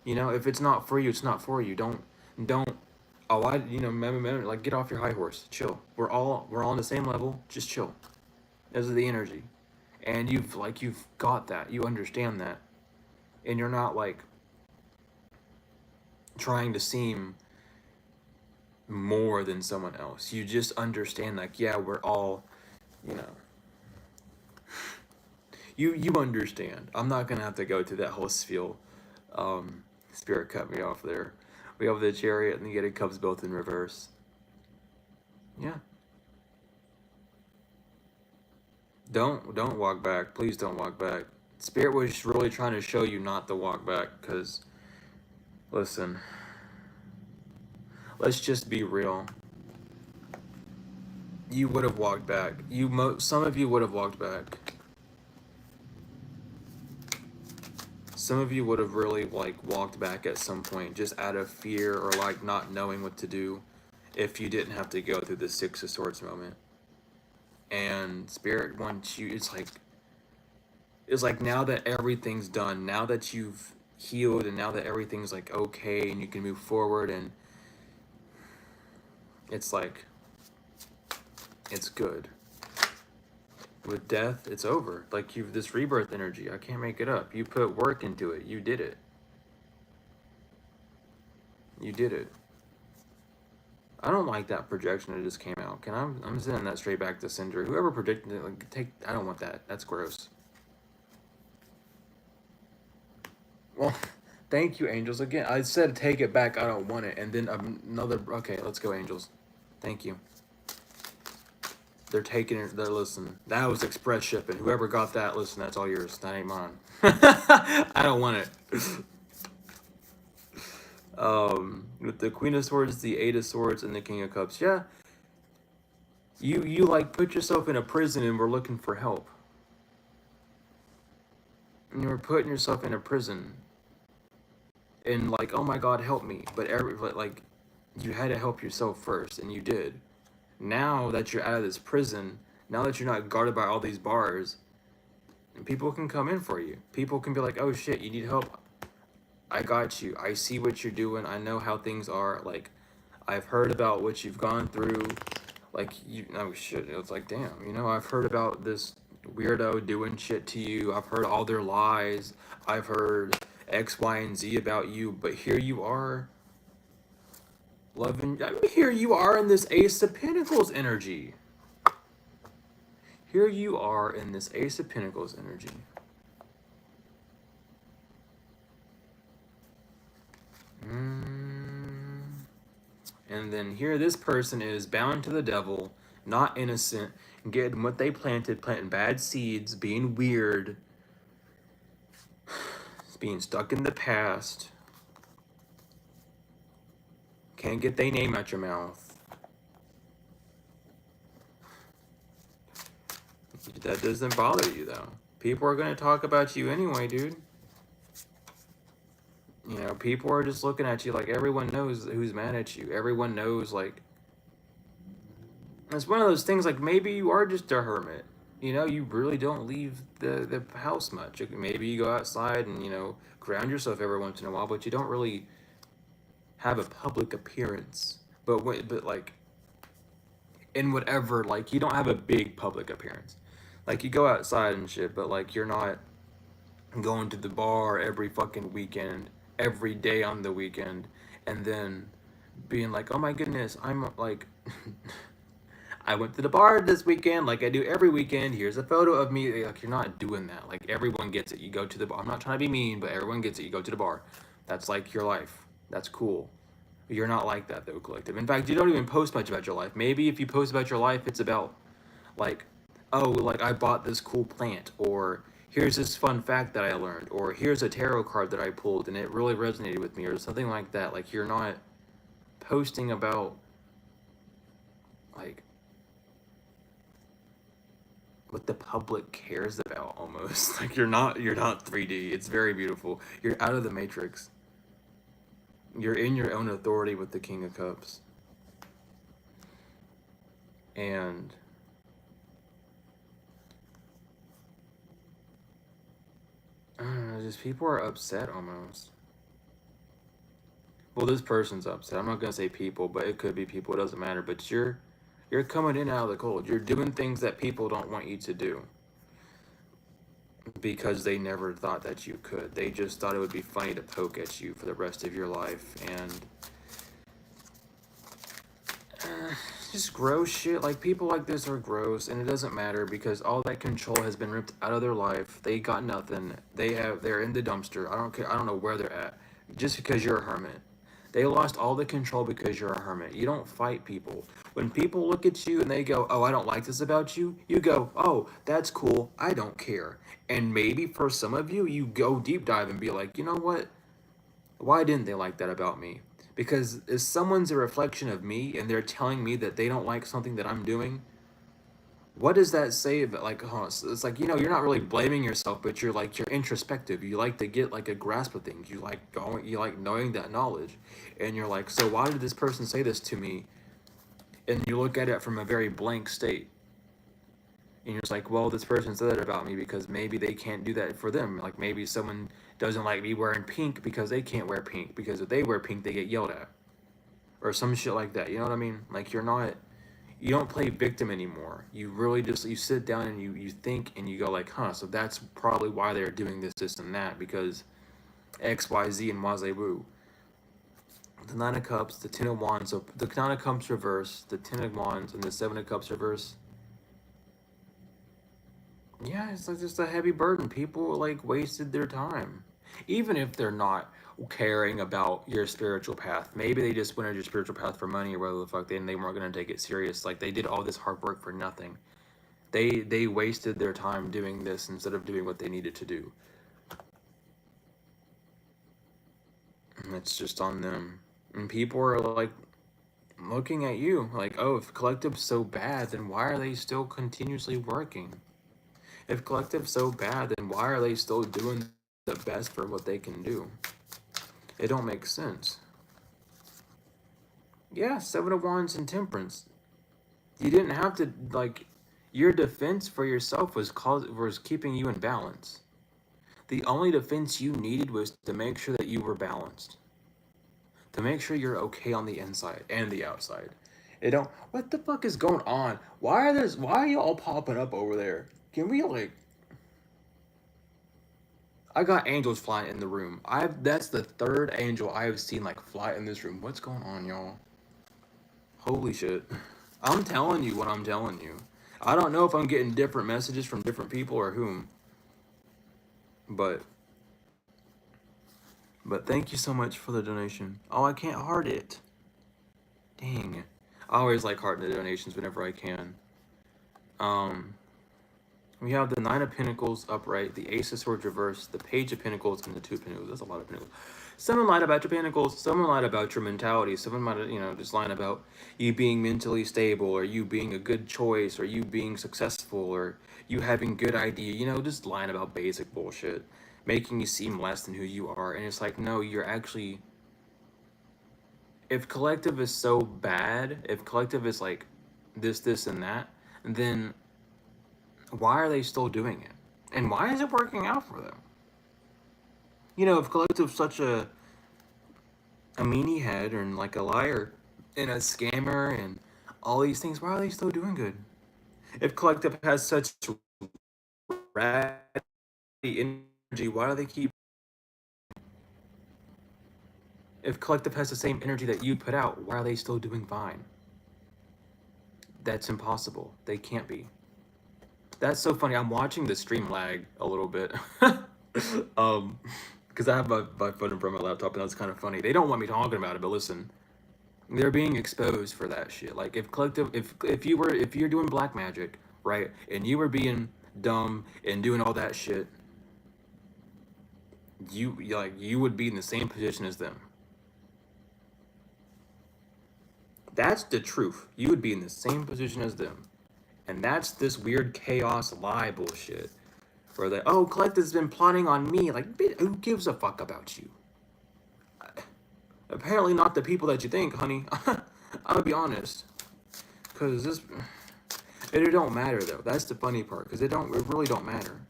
You know, if it's not for you, it's not for you. Don't. Oh, like, get off your high horse. Chill. We're all on the same level. Just chill. This is the energy, and you've got that. You understand that, and you're not like trying to seem more than someone else. You just understand, like, yeah, we're all, you know. You understand. I'm not gonna have to go to that whole spiel. Spirit cut me off there. We have the Chariot and the Yeti Cubs both in reverse. Yeah. Don't walk back. Please don't walk back. Spirit was really trying to show you not to walk back, because, listen, let's just be real. You would have walked back. Some of you would have walked back. Some of you would have really, like, walked back at some point, just out of fear, or, like, not knowing what to do, if you didn't have to go through the Six of Swords moment. And Spirit wants you, it's like now that everything's done, now that you've healed, and now that everything's, like, okay, and you can move forward, and it's like, it's good. With death, it's over. Like, this rebirth energy, I can't make it up. You put work into it. You did it. You did it. I don't like that projection that just came out. I'm sending that straight back to Cinder. Whoever predicted it, like, I don't want that. That's gross. Well, thank you, angels. Again, I said take it back. I don't want it. And then another. Okay, let's go, angels. Thank you. They're taking it. They're listening. That was express shipping. Whoever got that, listen, that's all yours. That ain't mine. I don't want it. With the Queen of Swords, the Eight of Swords, and the King of Cups. Yeah. You like put yourself in a prison and were looking for help. And you were putting yourself in a prison. And, like, oh my God, help me. But like, you had to help yourself first, and you did. Now that you're out of this prison, now that you're not guarded by all these bars, and people can come in for you. People can be like, oh shit, you need help? I got you. I see what you're doing. I know how things are. Like, I've heard about what you've gone through. Like, oh shit, it's like, damn, you know, I've heard about this weirdo doing shit to you. I've heard all their lies. I've heard X, Y, and Z about you. But here you are. Loving, I mean, here you are in this Ace of Pentacles energy. Here you are in this Ace of Pentacles energy. And then here this person is bound to the devil, not innocent, getting what they planted, planting bad seeds, being weird, being stuck in the past, can't get their name out your mouth. That doesn't bother you though. People are gonna talk about you anyway, dude. You know, people are just looking at you like everyone knows who's mad at you. Everyone knows, like, it's one of those things, like, maybe you are just a hermit. You know, you really don't leave the house much. Maybe you go outside and, you know, ground yourself every once in a while, but you don't really have a public appearance. But like, in whatever, like, you don't have a big public appearance. Like, you go outside and shit, but, like, you're not going to the bar every fucking weekend, every day on the weekend, and then being like, oh my goodness, I'm like, I went to the bar this weekend, like I do every weekend. Here's a photo of me. Like, you're not doing that. Like, everyone gets it. You go to the bar. I'm not trying to be mean, but everyone gets it. You go to the bar. That's like your life. That's cool. You're not like that though, collective. In fact, you don't even post much about your life. Maybe if you post about your life, it's about like, oh, like I bought this cool plant, or here's this fun fact that I learned, or here's a tarot card that I pulled and it really resonated with me, or something like that. Like, you're not posting about like what the public cares about almost. Like, you're not 3D. It's very beautiful. You're out of the matrix. You're in your own authority with the King of Cups. And I don't know, just people are upset almost. Well, this person's upset. I'm not gonna say people, but it could be people. It doesn't matter. But you're coming in out of the cold. You're doing things that people don't want you to do because they never thought that you could. They just thought it would be funny to poke at you for the rest of your life, and just gross shit. Like, people like this are gross, and it doesn't matter because all that control has been ripped out of their life. They got nothing. They're in the dumpster. I don't care. I don't know where they're at. Just because you're a hermit. They lost all the control because you're a hermit. You don't fight people. When people look at you and they go, oh, I don't like this about you, you go, oh, that's cool. I don't care. And maybe for some of you, you go deep dive and be like, you know what? Why didn't they like that about me? Because if someone's a reflection of me and they're telling me that they don't like something that I'm doing, what does that say about, like, huh, it's like, you know, you're not really blaming yourself, but you're like, you're introspective. You like to get like a grasp of things. You like going, you like knowing that knowledge. And you're like, so why did this person say this to me? And you look at it from a very blank state. And you're just like, well, this person said that about me because maybe they can't do that for them. Like, maybe someone doesn't like me wearing pink because they can't wear pink, because if they wear pink, they get yelled at. Or some shit like that. You know what I mean? Like, you don't play victim anymore. You really just, you sit down and you think and you go like, huh, so that's probably why they're doing this and that, because X, Y, Z, and wazoo. The Nine of Cups, the Ten of Wands, so the Nine of Cups reverse, the Ten of Wands, and the Seven of Cups reverse. Yeah, it's like just a heavy burden. People like wasted their time. Even if they're not caring about your spiritual path. Maybe they just went on your spiritual path for money or whatever the fuck, they weren't gonna take it serious. Like, they did all this hard work for nothing. They wasted their time doing this instead of doing what they needed to do. And it's just on them. And people are like looking at you like, oh, if collective's so bad, then why are they still continuously working? If collective's so bad, then why are they still doing the best for what they can do? It don't make sense. Yeah, Seven of Wands and Temperance. You didn't have to, like, your defense for yourself was keeping you in balance. The only defense you needed was to make sure that you were balanced. To make sure you're okay on the inside and the outside. It don't, what the fuck is going on? Why are you all popping up over there? Can we, like, I got angels flying in the room. That's the third angel I have seen like fly in this room. What's going on, y'all? Holy shit. I'm telling you what I'm telling you. I don't know if I'm getting different messages from different people or whom, but But thank you so much for the donation. Oh, I can't heart it. Dang. I always like hearting the donations whenever I can. Um, we have the Nine of Pentacles upright, the Ace of Swords reversed, the Page of Pentacles, and the Two of Pentacles. That's a lot of Pentacles. Someone lied about your Pentacles. Someone lied about your mentality. Someone might have, just lying about you being mentally stable, or you being a good choice, or you being successful, or you having good idea. Just lying about basic bullshit, making you seem less than who you are. And it's like, no, you're actually. If collective is so bad, if collective is like this, and that, then why are they still doing it? And why is it working out for them? If collective's such a meanie head and like a liar and a scammer and all these things, why are they still doing good? If collective has such ratty energy, why do they keep? If collective has the same energy that you put out, why are they still doing fine? That's impossible. They can't be. That's so funny. I'm watching the stream lag a little bit. Because I have my phone in front of my laptop, and that's kind of funny. They don't want me talking about it, but listen, they're being exposed for that shit. Like if collective, if you're doing black magic, right, and you were being dumb and doing all that shit, you would be in the same position as them. That's the truth. You would be in the same position as them, and that's this weird chaos lie bullshit. Where they, oh, collective's been plotting on me. Like, who gives a fuck about you? Apparently not the people that you think, honey. I'm gonna be honest, cause it don't matter though. That's the funny part, cause it really don't matter.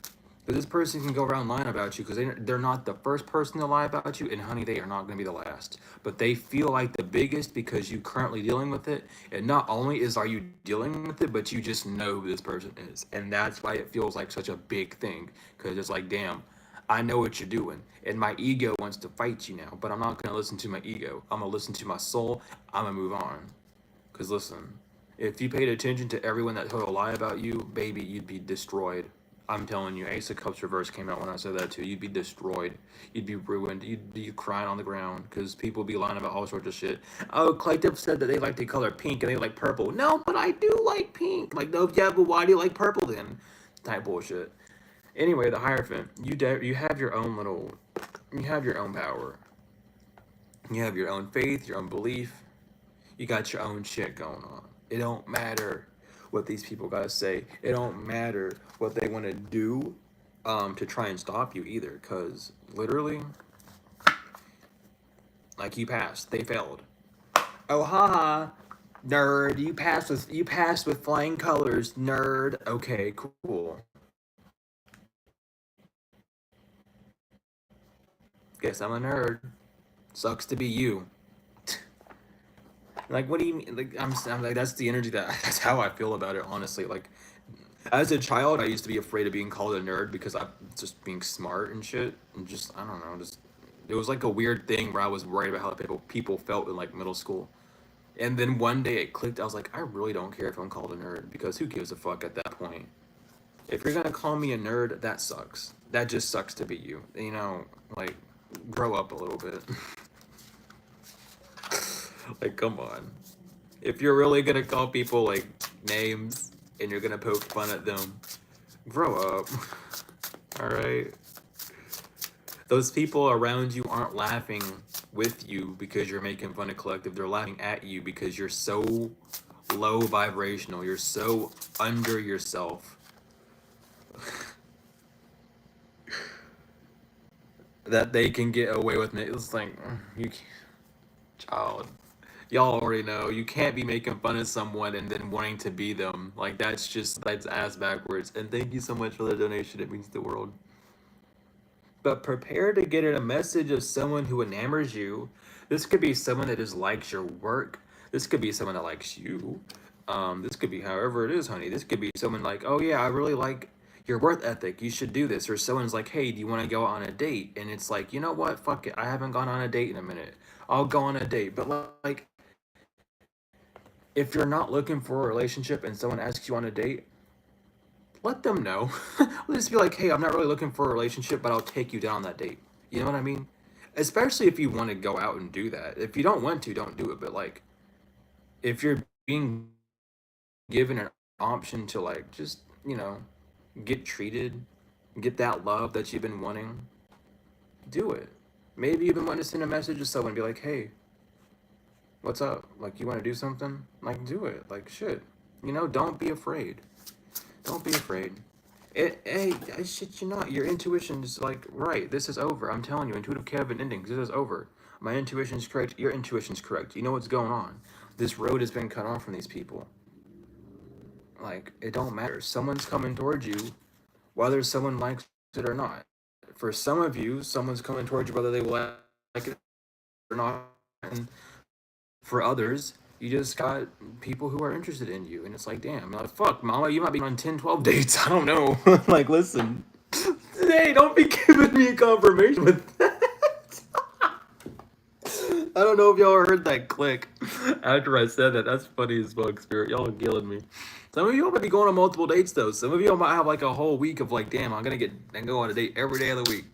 But this person can go around lying about you because they're not the first person to lie about you, and honey, they are not going to be the last. But they feel like the biggest because you currently dealing with it, and not only are you dealing with it, but you just know who this person is, and that's why it feels like such a big thing. Because it's like, damn, I know what you're doing, and my ego wants to fight you now, but I'm not going to listen to my ego. I'm going to listen to my soul. I'm going to move on. Because listen, if you paid attention to everyone that told a lie about you, baby, you'd be destroyed. I'm telling you, Ace of Cups reverse came out when I said that too. You'd be destroyed. You'd be ruined. You'd be crying on the ground because people be lying about all sorts of shit. Oh, Collective said that they like the color pink and they like purple. No, but I do like pink. Like, no, yeah, but why do you like purple then? Type bullshit. Anyway, the Hierophant. You have your own little. You have your own power. You have your own faith, your own belief. You got your own shit going on. It don't matter what these people gotta say. It don't matter what they want to do to try and stop you either. Cause literally, like you passed, they failed. Oh haha, nerd! You passed with flying colors, nerd. Okay, cool. Guess I'm a nerd. Sucks to be you. Like, what do you mean? Like, I'm like, that's the energy that's how I feel about it, honestly. Like, as a child, I used to be afraid of being called a nerd because I'm just being smart and shit. And just, I don't know, just, it was like a weird thing where I was worried about how people felt in like middle school. And then one day it clicked. I was like, I really don't care if I'm called a nerd because who gives a fuck at that point? If you're gonna call me a nerd, that sucks. That just sucks to be you. Like, grow up a little bit. Like, come on. If you're really gonna call people like names and you're gonna poke fun at them, grow up. All right. Those people around you aren't laughing with you because you're making fun of collective. They're laughing at you because you're so low vibrational. You're so under yourself that they can get away with it. It's like you, child. Y'all already know you can't be making fun of someone and then wanting to be them. Like that's ass backwards. And thank you so much for the donation. It means the world. But prepare to get a message of someone who enamors you. This could be someone that just likes your work. This could be someone that likes you. This could be however it is, honey. This could be someone like, oh yeah, I really like your work ethic. You should do this. Or someone's like, hey, do you want to go on a date? And it's like, you know what? Fuck it. I haven't gone on a date in a minute. I'll go on a date. But like, if you're not looking for a relationship and someone asks you on a date, let them know. Let's just be like, hey, I'm not really looking for a relationship, but I'll take you down on that date. You know what I mean? especially if you want to go out and do that. If you don't want to, don't do it. But like, if you're being given an option to like just get treated, get that love that you've been wanting, do it. Maybe you've been wanting to send a message to someone and be like, hey, what's up? Like, you want to do something? Like, do it. Like, shit. Don't be afraid. Don't be afraid. Hey, shit, you're not. Your intuition is like, right, this is over. I'm telling you, intuitive Kevin endings, this is over. My intuition's correct. Your intuition's correct. You know what's going on. This road has been cut off from these people. Like, it don't matter. Someone's coming towards you, whether someone likes it or not. For some of you, someone's coming towards you whether they like it or not. And for others, you just got people who are interested in you. And it's like, damn, like, fuck, mama, you might be on 10, 12 dates. I don't know. Like, listen. Hey, don't be giving me a confirmation with that. I don't know if y'all heard that click after I said that. That's funny as fuck, Spirit. Y'all are killing me. Some of y'all might be going on multiple dates though. Some of y'all might have like a whole week of like, damn, I'm gonna go on a date every day of the week.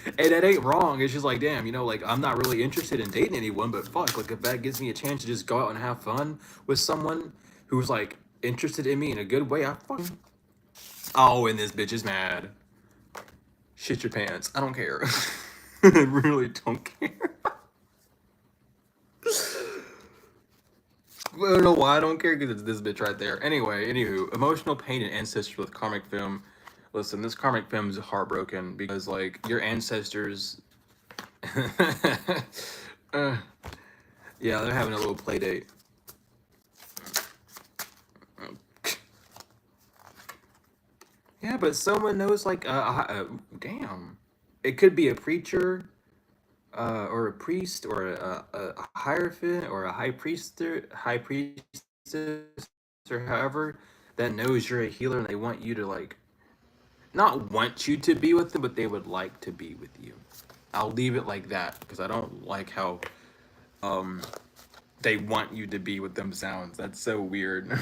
And that ain't wrong. It's just like, damn, like I'm not really interested in dating anyone, but fuck, like if that gives me a chance to just go out and have fun with someone who's like interested in me in a good way, I fucking. Oh, and this bitch is mad. Shit your pants. I don't care. I really don't care. I don't know why I don't care, because it's this bitch right there. Anyway, anywho, emotional pain and ancestors with karmic film. Listen, this karmic film is heartbroken because, like, your ancestors. Yeah, they're having a little play date. Yeah, but someone knows, like, damn. It could be a preacher, or a priest, or a hierophant, or a high priestess, or however, that knows you're a healer and they want you to, like, not want you to be with them, but they would like to be with you. I'll leave it like that because I don't like how they want you to be with them sounds. That's so weird.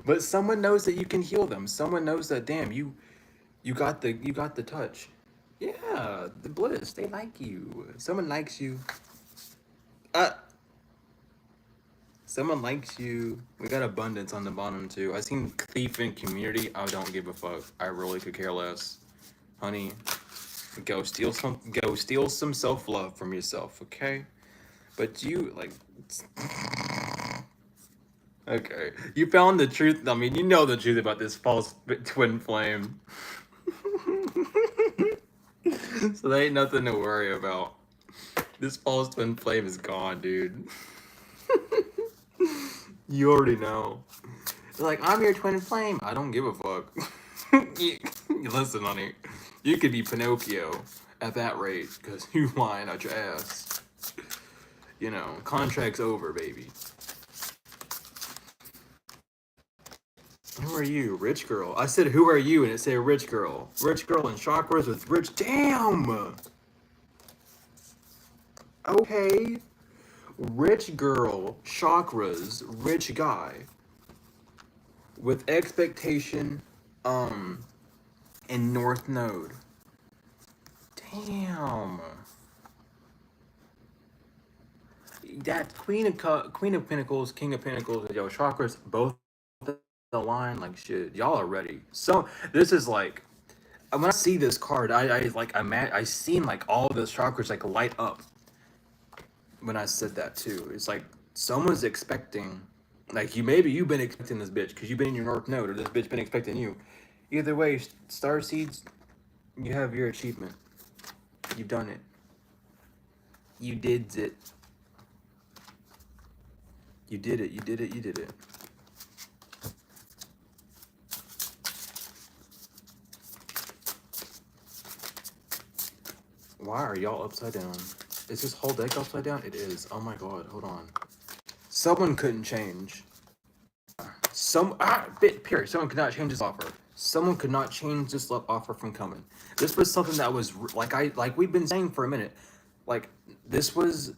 But someone knows that you can heal them. Someone knows that, damn, you got the touch. Yeah, the bliss. They like you. Someone likes you. Uh Someone likes you. We got abundance on the bottom too. I seen thief in community. I don't give a fuck. I really could care less. Honey, go steal some self-love from yourself, okay? But you like okay. You found the truth. I mean, you know the truth about this false twin flame. So there ain't nothing to worry about. This false twin flame is gone, dude. You already know. It's like, I'm your twin flame. I don't give a fuck. Listen, honey. You could be Pinocchio at that rate, because you lying out your ass. Contract's over, baby. Who are you? Rich girl. I said, who are you? And it said rich girl. Rich girl and chakras with rich. Damn! Okay. Rich girl, chakras, rich guy. With expectation, and North Node. Damn. That Queen of Pentacles, King of Pentacles, and yo, chakras, both align like shit. Y'all are ready. So this is like, when I see this card, I seen like all those chakras like light up. When I said that too, it's like someone's expecting, like you've been expecting this bitch because you've been in your North Node, or this bitch been expecting you. Either way, star seeds, you have your achievement. You've done it. You did it. You did it. You did it. You did it. Why are y'all upside down? Is this whole deck upside down? It is. Oh my god, hold on. Someone couldn't change. Period. Someone could not change this offer. Someone could not change this love offer from coming. This was something that was like we've been saying for a minute. Like this was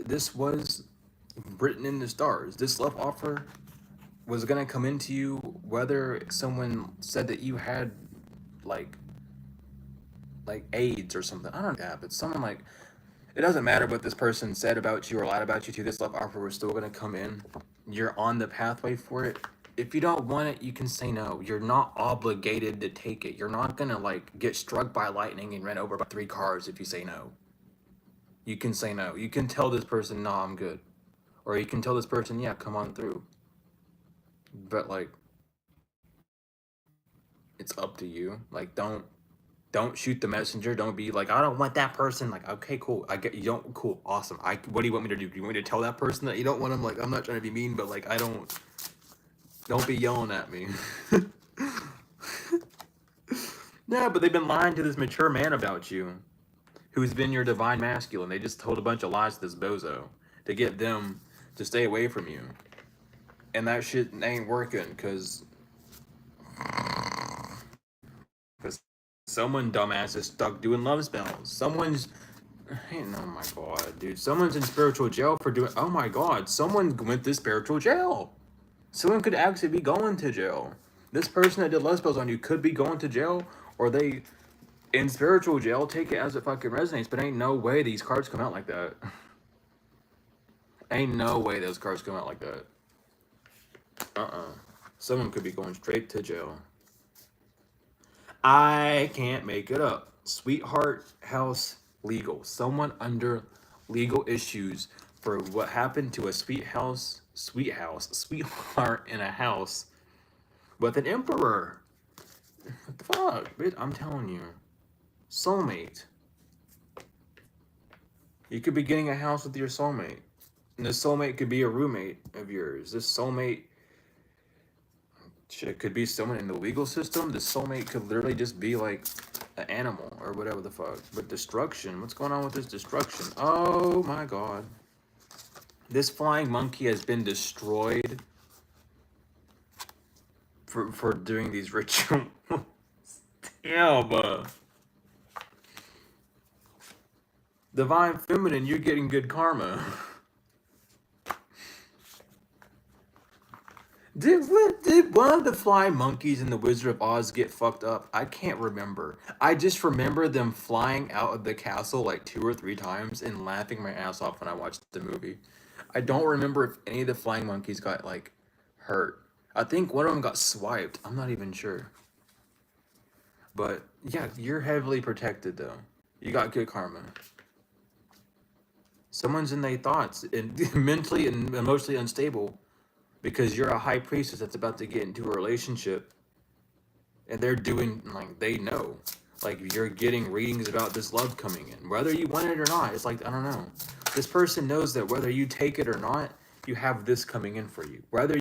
written in the stars. This love offer was gonna come into you whether someone said that you had like AIDS or something. I don't know, but someone like It doesn't matter what this person said about you or lied about you to. This love offer was still gonna come in. You're on the pathway for it. If you don't want it, you can say no. You're not obligated to take it. You're not gonna like get struck by lightning and run over by 3 cars if you say no. You can say no. You can tell this person, no, I'm good. Or you can tell this person, yeah, come on through. But like, it's up to you. Like, don't shoot the messenger. Don't be like, I don't want that person. Like, okay, cool. I get you don't cool, awesome. What do you want me to do? Do you want me to tell that person that you don't want them? Like, I'm not trying to be mean, but like don't be yelling at me. Yeah, but they've been lying to this mature man about you, who's been your divine masculine. They just told a bunch of lies to this bozo to get them to stay away from you. And that shit ain't working because someone dumbass is stuck doing love spells. Someone's, oh my god, dude. Someone's in spiritual jail for doing, oh my god, someone went to spiritual jail. Someone could actually be going to jail. This person that did love spells on you could be going to jail, or they in spiritual jail. Take it as it fucking resonates, but ain't no way these cards come out like that. Ain't no way those cards come out like that. Someone could be going straight to jail. I can't make it up. Sweetheart house legal. Someone under legal issues for what happened to a sweetheart in a house with an emperor. What the fuck, bitch? I'm telling you. Soulmate. You could be getting a house with your soulmate. And this soulmate could be a roommate of yours. This soulmate, shit, could be someone in the legal system. This soulmate could literally just be like an animal or whatever the fuck. But destruction, what's going on with this destruction? Oh my god. This flying monkey has been destroyed for doing these rituals. Damn. Divine Feminine, you're getting good karma. Did one of the flying monkeys in the Wizard of Oz get fucked up? I can't remember. I just remember them flying out of the castle like 2 or 3 times and laughing my ass off when I watched the movie. I don't remember if any of the flying monkeys got like hurt. I think one of them got swiped. I'm not even sure. But yeah, you're heavily protected though. You got good karma. Someone's in their thoughts and mentally and emotionally unstable because you're a high priestess that's about to get into a relationship and they're doing like they know. Like you're getting readings about this love coming in. Whether you want it or not, it's like I don't know. This person knows that whether you take it or not, you have this coming in for you. Whether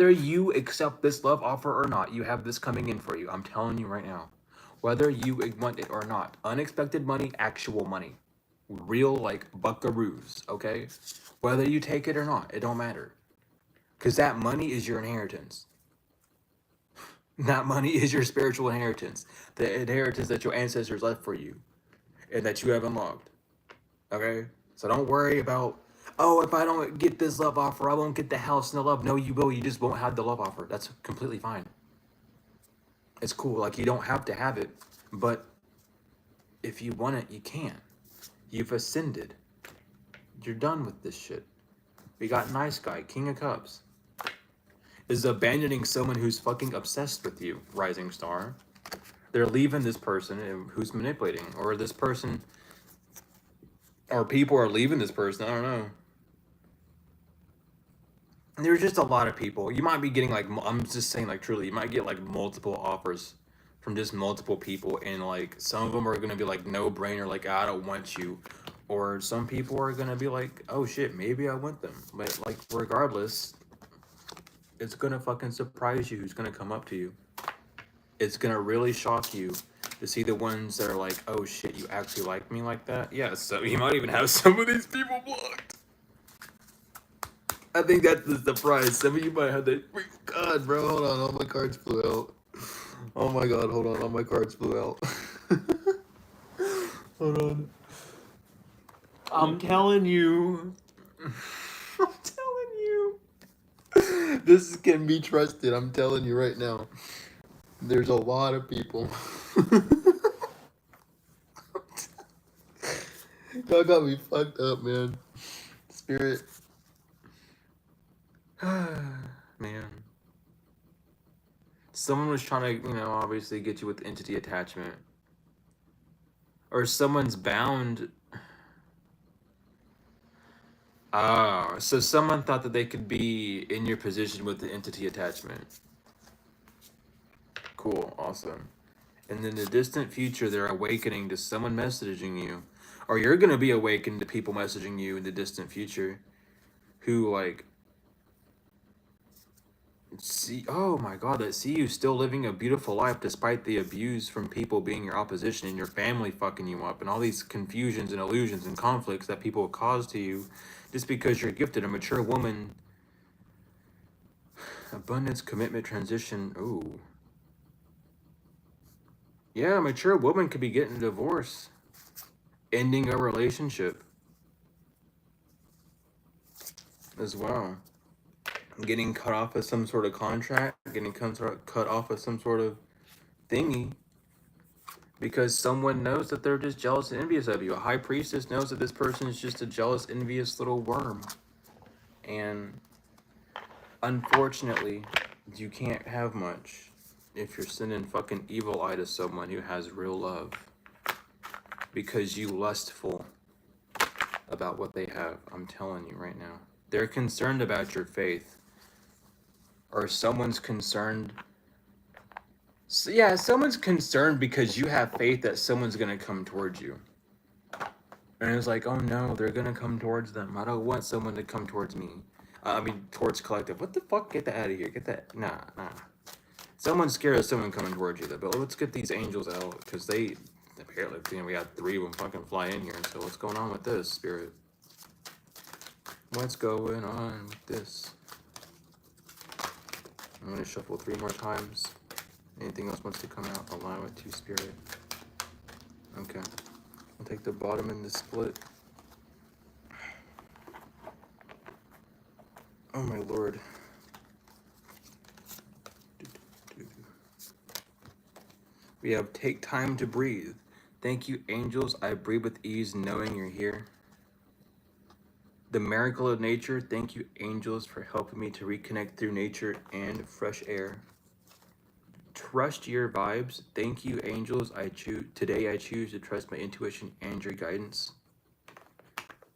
you accept this love offer or not, you have this coming in for you. I'm telling you right now. Whether you want it or not. Unexpected money, actual money. Real like buckaroos, okay? Whether you take it or not, it don't matter. Because that money is your inheritance. That money is your spiritual inheritance. The inheritance that your ancestors left for you. And that you have unlocked. Okay? So don't worry about, oh, if I don't get this love offer, I won't get the house and the love. No, you will. You just won't have the love offer. That's completely fine. It's cool. Like, you don't have to have it. But if you want it, you can. You've ascended. You're done with this shit. We got nice guy, King of Cups. Is abandoning someone who's fucking obsessed with you, Rising Star. They're leaving this person who's manipulating. Or this person, or people are leaving this person. I don't know. There's just a lot of people. You might be getting like, I'm just saying like truly, you might get like multiple offers from just multiple people. And like some of them are going to be like no brainer, like I don't want you. Or some people are going to be like, oh shit, maybe I want them. But like regardless, it's going to fucking surprise you who's going to come up to you. It's going to really shock you to see the ones that are like, oh shit, you actually like me like that? Yeah, so you might even have some of these people blocked. I think that's the surprise. Some of you might have that. God, bro, hold on. All my cards flew out. Oh my god, hold on. All my cards flew out. Hold on. I'm telling you. I'm telling you. This can be trusted. I'm telling you right now. There's a lot of people. Y'all got me fucked up, man. Spirit. Man. Someone was trying to, obviously get you with entity attachment. Or someone's bound. So someone thought that they could be in your position with the entity attachment. Cool, awesome. And in the distant future, they're awakening to someone messaging you. Or you're going to be awakened to people messaging you in the distant future who, like, see, oh my God, that see you still living a beautiful life despite the abuse from people being your opposition and your family fucking you up and all these confusions and illusions and conflicts that people cause to you just because you're gifted, a mature woman. Abundance, commitment, transition. Ooh. Yeah, a mature woman could be getting a divorce, ending a relationship as well. Getting cut off of some sort of contract, getting cut off of some sort of thingy because someone knows that they're just jealous and envious of you. A high priestess knows that this person is just a jealous, envious little worm. And unfortunately, you can't have much if you're sending fucking evil eye to someone who has real love because you lustful about what they have. I'm telling you right now. They're concerned about your faith. Or someone's concerned. So yeah, someone's concerned because you have faith that someone's gonna come towards you. And it's like, oh no, they're gonna come towards them. I don't want someone to come towards me. Towards collective. What the fuck? Get that out of here. Get that. Nah. Someone's scared of someone coming towards you. But let's get these angels out because they apparently we got 3 of them fucking fly in here. So what's going on with this, Spirit? What's going on with this? I'm gonna shuffle 3 more times. Anything else wants to come out, allow it to, Spirit. Okay. I'll take the bottom and the split. Oh my lord. We have take time to breathe. Thank you, angels. I breathe with ease knowing you're here. The miracle of nature. Thank you, angels, for helping me to reconnect through nature and fresh air. Trust your vibes. Thank you, angels. Today I choose to trust my intuition and your guidance.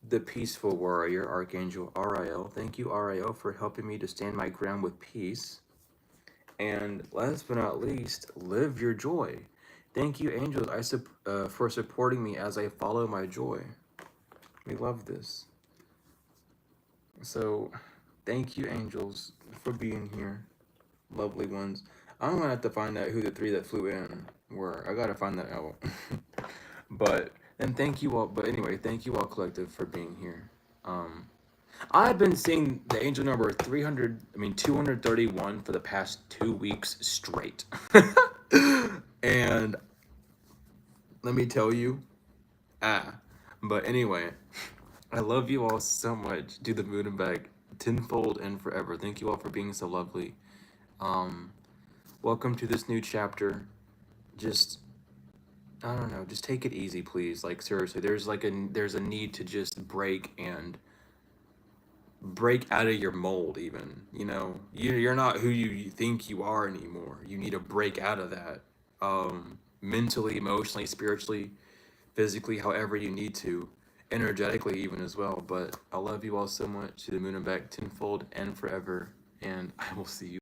The peaceful warrior, Archangel Ariel. Thank you, Ariel, for helping me to stand my ground with peace. And last but not least, live your joy. Thank you, angels, for supporting me as I follow my joy. We love this. So, thank you, angels, for being here. Lovely ones. I'm gonna have to find out who the 3 that flew in were. I gotta find that out. But thank you all. But anyway, thank you all, collective, for being here. I've been seeing the angel number 231 for the past 2 weeks straight. And let me tell you, but anyway, I love you all so much. Do the moon and back tenfold and forever. Thank you all for being so lovely. Welcome to this new chapter. Just, I don't know, just take it easy, please. Like, seriously, there's a need to just break out of your mold. Even, you're not who you think you are anymore. You need to break out of that, mentally, emotionally, spiritually, physically, however you need to, energetically even as well. But I love you all so much. To the moon and back tenfold and forever, and I will see you